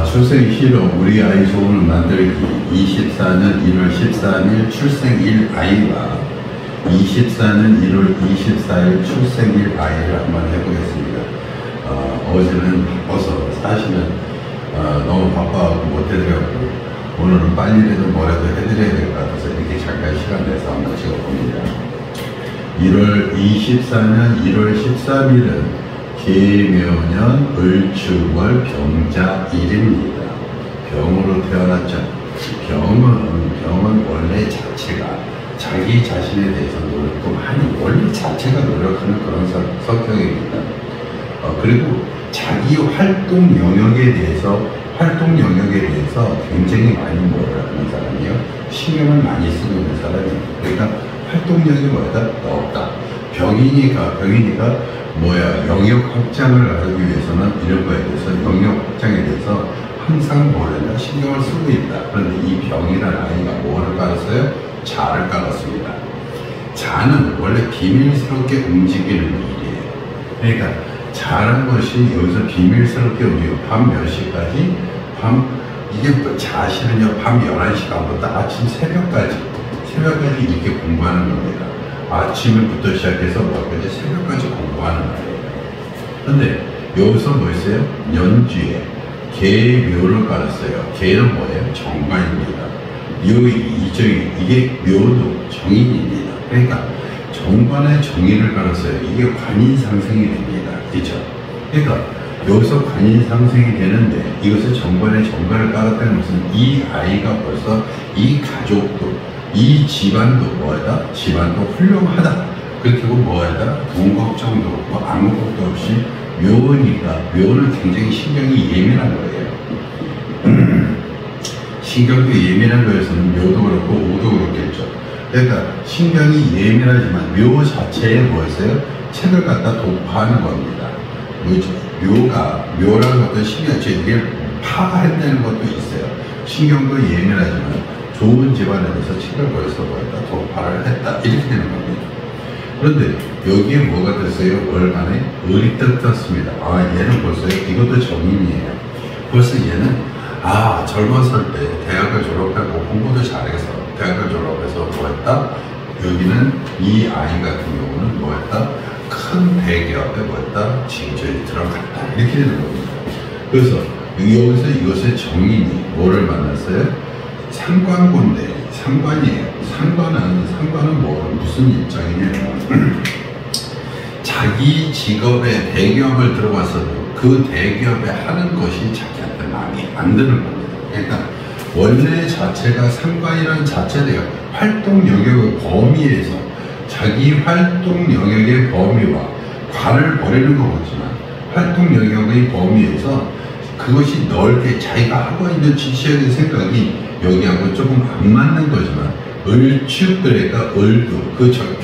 출생시로 우리 아이 소원을 만들기 24년 1월 13일 출생일 아이와 24년 1월 24일 출생일 아이를 한번 해보겠습니다. 어제는 바빠서 사실은 너무 바빠서 못해드렸고 오늘은 빨리라도 뭐라도 해드려야 될 것 같아서 이렇게 잠깐 시간 내서 한번 찍어봅니다. 1월 24년 1월 13일은 계묘년 을축월 병자일입니다. 병으로 태어났죠. 병은 원래 자체가 자기 자신에 대해서 노력도 많이 원래 자체가 노력하는 그런 성격입니다. 그리고 자기 활동 영역에 대해서 굉장히 많이 뭐를 하는 사람이요. 신경을 많이 쓰고 있는 사람이에요. 그러니까 활동력이 뭐다? 없다. 병이니까 영역 확장을 하기 위해서는 이런 거에 대해서 영역 확장에 대해서 항상 뭐를 신경을 쓰고 있다. 그런데 이 병이라는 아이가 뭐를 깔았어요? 자를 깔았습니다. 자는 원래 비밀스럽게 움직이는 일이에요. 그러니까 자라는 것이 여기서 비밀스럽게 움직이고 밤 몇 시까지? 이게 자실은요 밤 11시간부터 아침 새벽까지 이렇게 공부하는 겁니다. 아침부터 시작해서 새벽까지 공부하는 거예요. 근데 여기서 뭐 있어요? 연주에 계묘를 깔았어요. 계는 뭐예요? 정관입니다. 이게 묘도 정인입니다. 그러니까 정관에 정인을 깔았어요. 이게 관인상생이 됩니다. 그렇죠? 그러니까 여기서 관인상생이 되는데 이것을 정관에 정관을 깔았다는 것은 이 아이가 벌써 이 가족도 이 집안도 뭐하다? 집안도 훌륭하다. 그렇고 뭐하다? 돈 걱정도 없고 아무것도 없이 묘니까 묘는 굉장히 신경이 예민한 거예요. 신경도 예민한 거에서는 묘도 그렇고 오도 그렇겠죠. 그러니까 신경이 예민하지만 묘 자체에 뭐였어요? 책을 갖다 독파하는 겁니다. 묘라는 것도 이게 파한다는 것도 있어요. 신경도 예민하지만 좋은 집안에서 책을 벌써 독파를 했다. 이렇게 되는 겁니다. 그런데 여기에 뭐가 됐어요? 월간에 을이 떴습니다. 얘는 벌써 이것도 정인이에요. 벌써 얘는 젊었을 때 대학을 졸업하고 공부도 잘해서 대학을 졸업해서 뭐했다? 여기는 이 아이 같은 경우는 뭐했다? 큰 대기업에 진저에 들어갔다. 이렇게 되는 겁니다. 그래서 여기서 이것의 정인이 뭐를 만났어요? 상관고인데 상관이에요. 상관은 무슨 입장이냐면 자기 직업에 대기업을 들어가서도 그 대기업에 하는 것이 자기한테 마음에 안 드는 겁니다. 그러니까 원래 자체가 상관이라는 자체대요. 활동 영역의 범위에서 자기 활동 영역의 범위와 관을 버리는 거겠지만 활동 영역의 범위에서 그것이 넓게 자기가 하고 있는 지시의 생각이 여기하고 조금 안 맞는 거지만 을축 그러니까 을도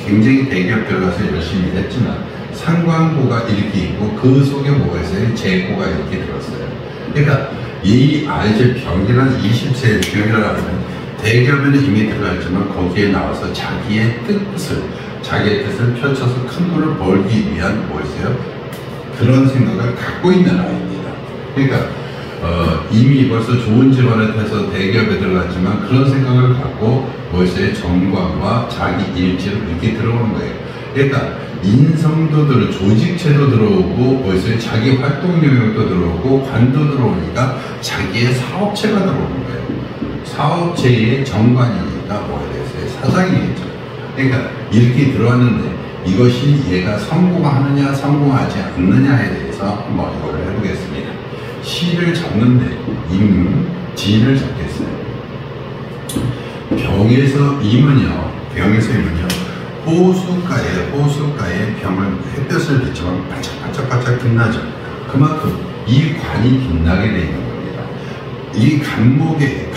굉장히 대기업 들어가서 열심히 했지만 상관고가 이렇게 있고 그 속에 뭐가 있어요? 재고가 이렇게 들었어요. 그러니까 이 아이의 병이라는 20세의 병이라고 하면 대기업에는 이미 들어갔지만 거기에 나와서 자기의 뜻을 펼쳐서 큰 돈을 벌기 위한 뭐였어요? 그런 생각을 갖고 있는 아이입니다. 그러니까 이미 벌써 좋은 집안에 해서 대기업에 들어갔지만 그런 생각을 갖고 뭐였어요? 정관과 자기 일지로 이렇게 들어오는 거예요. 그러니까 인성도 들어오고 조직체도 들어오고 뭐였어요? 자기 활동 영역도 들어오고 관도 들어오니까 자기의 사업체가 들어오는 거예요. 사업체의 정관이니까 뭐가 되겠어요? 사장이겠죠. 그러니까 이렇게 들어왔는데 이것이 얘가 성공하느냐 성공하지 않느냐에 대해서 한번 이거를 해보겠습니다. 시를 잡는데 지를 잡겠어요. 병에서 임은요 호숫가에 병을 햇볕을 비추면 반짝반짝 빛나죠. 그만큼 이 관이 빛나게 되어 있는 겁니다. 이 간목에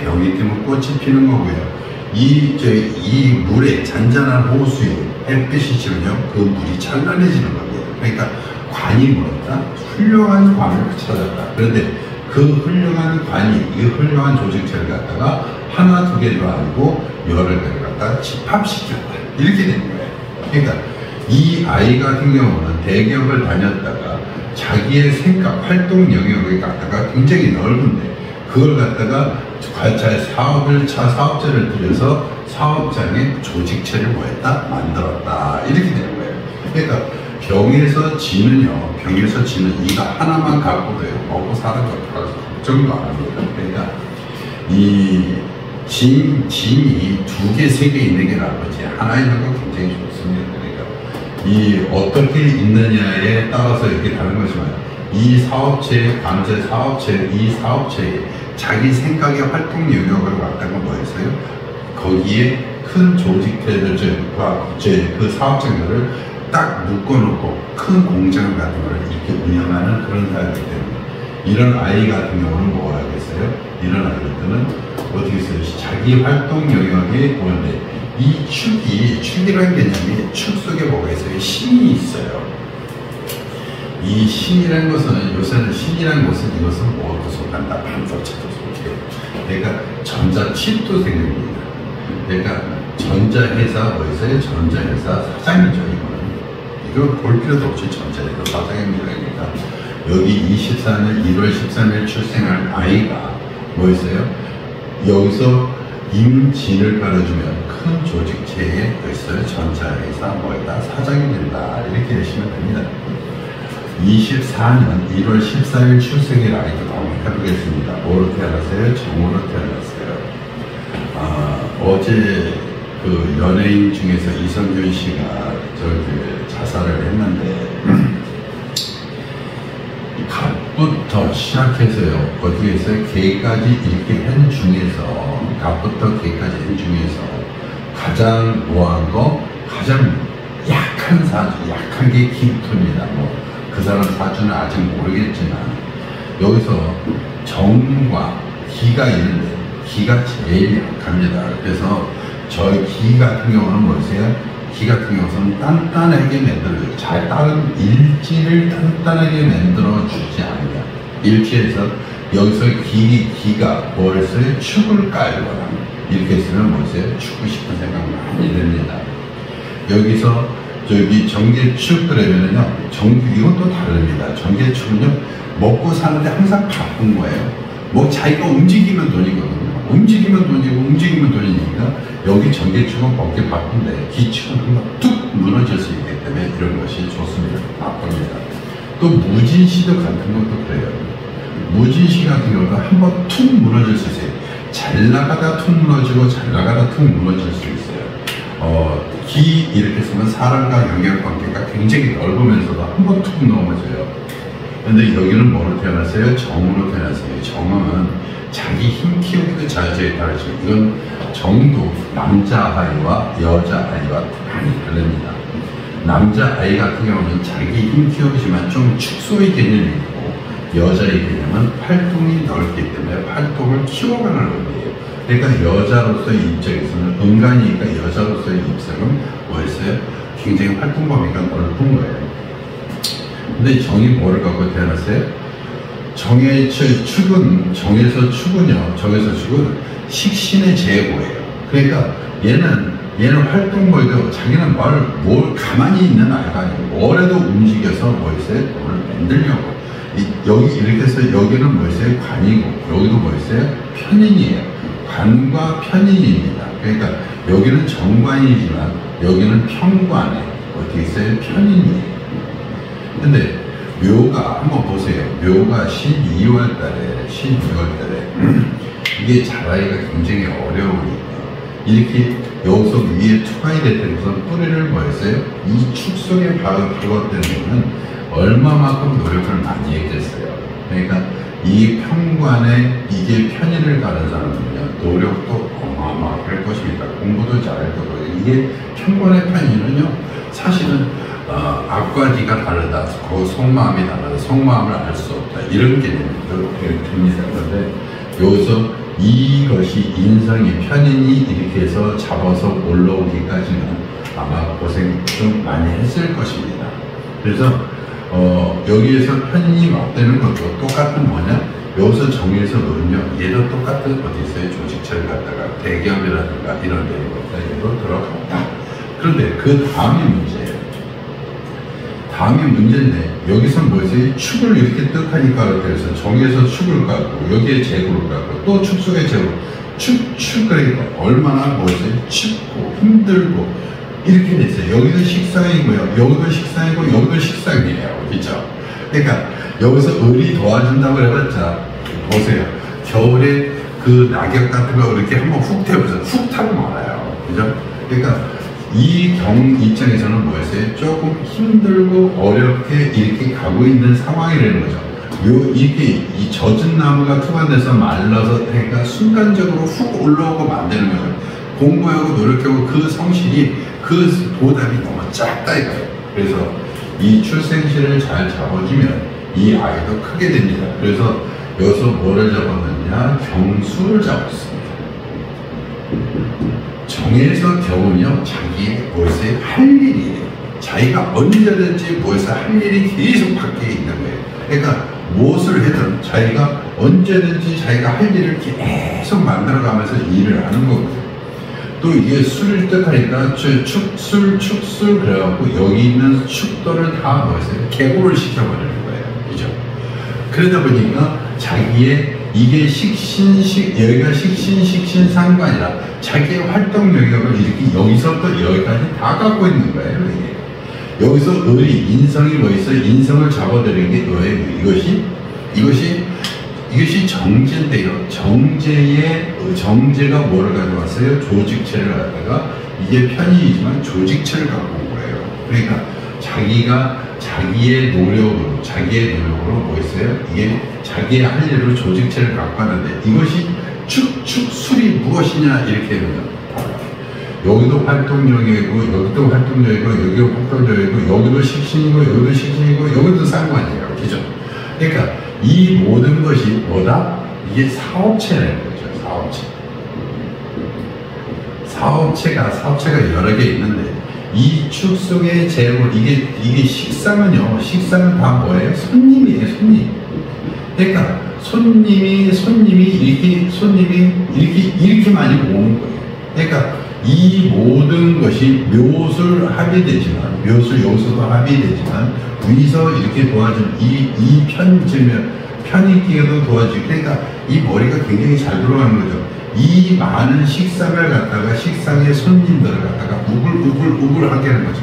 병이 뜨면 꽃이 피는 거고요. 이 물에 잔잔한 호수에 햇빛이 지면요 그 물이 찬란해지는 겁니다. 그러니까 관이 뭐였다? 훌륭한 관을 찾았다. 그런데 그 훌륭한 관이 이 훌륭한 조직체를 갖다가 하나 두 개도 아니고 여러 개를 갖다가 집합시켰다. 이렇게 된 거예요. 그러니까 이 아이 같은 경우는 대기업을 다녔다가 자기의 생각, 활동 영역을 갖다가 굉장히 넓은데 그걸 갖다가 사업자를 들여서 사업장의 조직체를 뭐했다? 만들었다. 이렇게 되는 거예요. 그러니까 병에서 지는 이가 하나만 갖고도요, 먹고 사는 것도 걱정도 안 합니다. 그러니까 이 진이 2개, 3개 있는 게 나은 거지. 하나 있는 건 굉장히 좋습니다. 그러니까 이 어떻게 있느냐에 따라서 이렇게 다른 거지만 이 사업체의 관제 사업체, 이 사업체에 자기 생각의 활동 영역을 갖다가 뭐 했어요? 거기에 큰 조직체들, 그 사업장들을 딱 묶어놓고 큰 공장 같은 거를 이렇게 운영하는 그런 사람이기 때문에 이런 아이 같은 경우는 뭐 하겠어요? 이런 아이들은 어떻게 써요? 자기 활동 영역에 오는데 이 축이라는 개념이 축 속에 뭐가 있어요? 신이 있어요. 이 신이라는 것은 요새는 신이라는 것은 이것은 뭐도 속한다? 반도체도 속해요. 그러니까 전자칩도 생깁니다. 그러니까 전자회사 뭐 있어요? 전자회사 사장이죠. 이거 볼 필요도 없이 전자회사 사장입니다. 그러니까 여기 24년 1월 13일 출생한 아이가 뭐 있어요? 여기서 임진을 깔아주면 큰 조직체에 있어요. 전자회사 뭐다? 사장이 된다. 이렇게 하시면 됩니다. 24년 1월 14일 출생일 아이도 한번 해보겠습니다. 뭐로 태어났어요? 정으로 태어났어요. 어제 그 연예인 중에서 이성균 씨가 자살을 했는데 갑부터 시작해서요. 어떻게 했어요? 개까지 이렇게 한 중에서 갑부터 개까지 한 중에서 가장 뭐한 거? 가장 약한 사주, 약한 게 김토입니다. 그 사람 사주는 아직 모르겠지만 여기서 정과 기가 있는데 기가 제일 약합니다. 그래서 저희 기 같은 경우는 뭐세요? 기 같은 경우는 단단하게 만들어줘요. 잘 따른 일지를 단단하게 만들어주지 않냐. 일지에서 여기서 기가 뭘 했어요? 축을 깔거나 이렇게 했으면 뭐세요? 축구 싶은 생각 많이 듭니다. 여기서 저기 정계축 그러면은요, 이것도 다릅니다. 정계축은요, 먹고 사는데 항상 바쁜 거예요. 뭐 자기가 움직이면 돈이거든요. 움직이면 돈이니까 여기 정계축은 먹기 바쁜데 기축은 한번 뚝 무너질 수 있기 때문에 이런 것이 좋습니다. 나쁩니다. 또 무진시도 같은 것도 그래요. 무진시 같은 경우도 한번 툭 무너질 수 있어요. 잘 나가다 툭 무너지고 잘 나가다 툭 무너질 수 있어요. 기 이렇게 쓰면 사람과 연결관계가 굉장히 넓으면서도 한번 툭 넘어져요. 근데 여기는 뭐로 태어났어요? 정으로 태어났어요. 정은 자기 힘 키우기도 자제에 따르죠. 이건 정도 남자아이와 여자아이와 많이 다릅니다. 남자아이 같은 경우는 자기 힘 키우지만 좀 축소의 개념이 있고 여자의 개념은 활동이 넓기 때문에 활동을 키워가는 의미예요. 그러니까 여자로서의 입장에서는 은간이니까 여자로서의 입장은 뭐였어요? 굉장히 활동 범위가 넓은 거예요. 근데 정이 뭐를 갖고 태어났어요? 정에서 축은 식신의 제고예요. 그러니까 얘는 활동 범위가 자기는 뭘 가만히 있는 아이가 아니고 뭐라도 움직여서 뭐였어요? 뭘 만들려고. 여기 이렇게 해서 여기는 뭐였어요? 관이고 여기도 뭐였어요? 편인이에요. 관과 편인입니다. 그러니까 여기는 정관이지만 여기는 편관에 어떻게 있어요? 편인이에요. 근데 묘가 한번 보세요. 묘가 12월 달에 이게 자라기가 굉장히 어려우니까 이렇게 여기서 위에 투과이 됐던 것은 뿌리를 뭐였어요? 이 축 속에 박았다는 것은 얼마만큼 노력을 많이 했겠어요. 그러니까 이 편관에 이게 편인을 가는 사람은요 노력도 어마어마할 것입니다. 공부도 잘할 거고 이게 편관의 편인은요 사실은 앞과 뒤가 다르다. 그 속마음이 다르다. 속마음을 알 수 없다. 이런 개념이 듭니다. 그런데 여기서 이것이 인성이 편인이 이렇게 해서 잡아서 올라오기까지는 아마 고생 좀 많이 했을 것입니다. 그래서 여기에서 편인이 맞대는 것도 똑같은 뭐냐? 여기서 정의에서 놓으면 얘도 똑같은 어디 있어요? 조직체를 갖다가 대기업이라든가 이런 데로 얘도 들어갔다. 그런데 그 다음이 문제예요. 다음이 문제인데, 여기서 뭐지? 축을 이렇게 떡 하니까, 그래서 정에서 축을 까고, 여기에 제구를 까고, 또 축 속에 제구. 축, 그러니까 얼마나 뭐지? 춥고, 힘들고, 이렇게 됐어요. 여기도 식상이고요. 여기도 식상이고, 여기도 식상이에요. 그죠? 그러니까, 여기서 을이 도와준다고 해봤자, 보세요. 겨울에 그 낙엽 같은 거 이렇게 한번 훅 태워서 훅 타고 말아요. 그죠? 그러니까, 이 경 입장에서는 뭐였어요? 조금 힘들고 어렵게 이렇게 가고 있는 상황이라는 거죠. 이렇게 이 젖은 나무가 투반돼서 말라서 그러니까 순간적으로 훅 올라오고 만드는 거죠. 공부하고 노력하고 그 성실이 그 보답이 너무 작다 이거예요. 그래서 이 출생신을 잘 잡아주면 이 아이도 크게 됩니다. 그래서 여기서 뭐를 잡았느냐? 경수를 잡았습니다. 정에서 겨우며 자기의 무엇에 할 일이, 자기가 언제든지 무엇에 할 일이 계속 밖에 있는 거예요. 그러니까 무엇을 해든 자기가 언제든지 자기가 할 일을 계속 만들어가면서 일을 하는 거거든요. 또 이게 술을 뜻하니까 축술 그래갖고 여기 있는 축도를 다 뭐였어요? 개고를 시켜버리는 거예요. 그죠? 그러다 보니까 자기의 이게 여기가 식신상관이라 자기의 활동 영역을 이렇게 여기서부터 여기까지 다 갖고 있는 거예요. 이게. 여기서 을이 인성이 뭐 있어요? 인성을 잡아들이는 게 뭐예요? 이것이 정제인데요. 정제가 뭐를 가져왔어요? 조직체를 갖다가 이게 편의이지만 조직체를 갖고 온 거예요. 그러니까 자기의 노력으로 뭐 있어요? 이게 자기의 할 일로 조직체를 갖고 하는데 이것이 축술이 무엇이냐 이렇게 하면 여기도 활동력이고 여기도 활동력이고 여기도 활동력이고 여기도 식신이고 여기도 식신이고 여기도 상관이에요. 그죠? 그러니까 이 모든 것이 뭐다? 이게 사업체라는 거죠. 사업체가 여러 개 있는데 이 축 속의 재물 이게 식상은요. 식상은 다 뭐예요? 손님이에요. 손님. 그러니까 손님이 이렇게 많이 오는 거예요. 그러니까 이 모든 것이 묘술 합의되지만 여기서도 합의되지만 위서 이렇게 도와준 이 편익기에도 도와주고 그러니까 이 머리가 굉장히 잘 돌아가는 거죠. 이 많은 식상을 갖다가 식상의 손님들을 갖다가 우글우글하게 하는 거죠.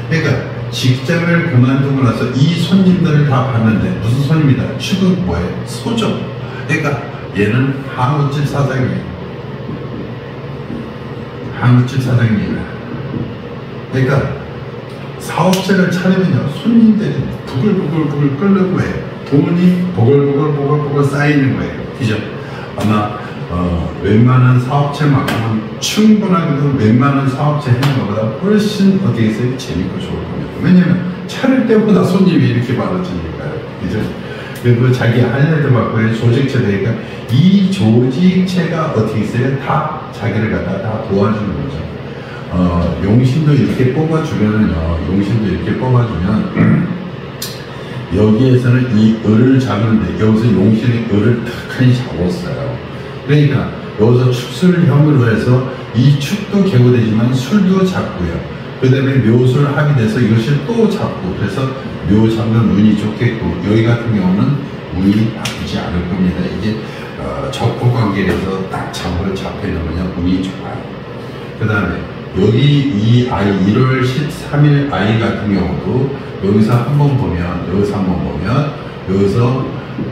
그러니까 직장을 그만두고 나서 이 손님들을 다 봤는데 무슨 손님이다? 축은 뭐예요? 소죠. 그러니까 얘는 한우집 사장이에요. 그러니까 사업체를 차리면요 손님들이 부글부글 끓는 거예요. 돈이 보글보글 쌓이는 거예요. 그죠? 아마 웬만한 사업체만큼은 충분하게도 웬만한 사업체 하는 것보다 훨씬 어떻게 해서 재밌고 좋을 겁니다. 왜냐면 차릴 때보다 손님이 이렇게 많아지니까요. 그죠? 그리고 자기 할 일도 많고 조직체 되니까 이 조직체가 어떻게 있어요? 다 자기를 갖다 다 도와주는 거죠. 용신도 이렇게 뽑아주면은요, 여기에서는 이 을을 잡는데 여기서 용신이 을을 탁하니 잡았어요. 그러니까 여기서 축술 형으로 해서 이 축도 개고되지만 술도 잡고요. 그 다음에 묘술 합의돼서 이것을 또 잡고 그래서 묘 잡는 운이 좋겠고 여기 같은 경우는 운이 나쁘지 않을 겁니다. 이게 적고 관계에서 딱 잡혀놓으면 운이 좋아요. 그 다음에 여기 이 아이 1월 13일 아이 같은 경우도 여기서 한번 보면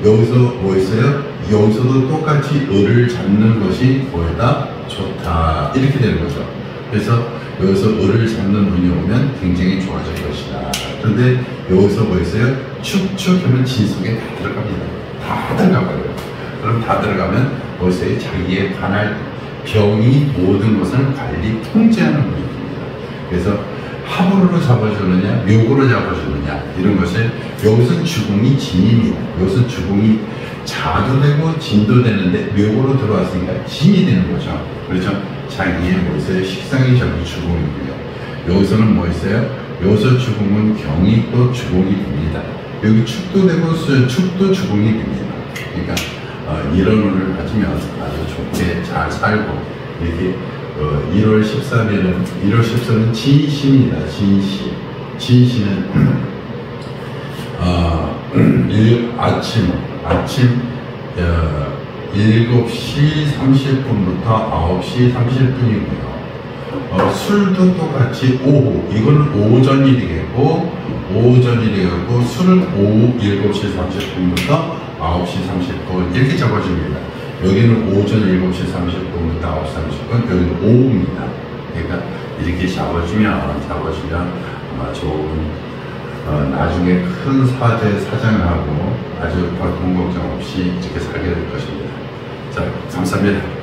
여기서 뭐 있어요? 여기서도 똑같이 을을 잡는 것이 뭐다? 좋다 이렇게 되는 거죠. 그래서 여기서 을을 잡는 운이 오면 굉장히 좋아질 것이다. 그런데 여기서 뭐 있어요? 축 하면 진 속에 다 들어갑니다. 다 들어가버려요. 그럼 다 들어가면 뭐 있어요? 자기의 관할 병이 모든 것을 관리 통제하는 분입니다. 그래서 합으로 잡아주느냐 묘구로 잡아주느냐 이런 것을 여기서 주공이 진입니다. 여기서 주공이 자도 되고 진도 되는데 묘구로 들어왔으니까 진이 되는 거죠. 그렇죠? 자기의 뭐 있어요? 식상이 전부 주공이고요. 여기서는 뭐 있어요? 여기서 주공은 경이 또 주공이 됩니다. 여기 축도 되고 축도 주공이 됩니다. 그러니까 이런 운을 가지면 아주 좋게 잘 살고 이렇게 1월 13일은 진신입니다. 진신은 아침 7시 30분부터 9시 30분이고요. 술도 똑같이 오후, 이거는 오전이 되겠고, 술은 오후 7시 30분부터 9시 30분 이렇게 잡아줍니다. 여기는 오전 7시 30분부터 9시 30분, 여기는 오후입니다. 그러니까 이렇게 잡아주면 좋은, 나중에 큰 사장하고 아주 고통 걱정 없이 이렇게 살게 될 것입니다. 자, 감사합니다.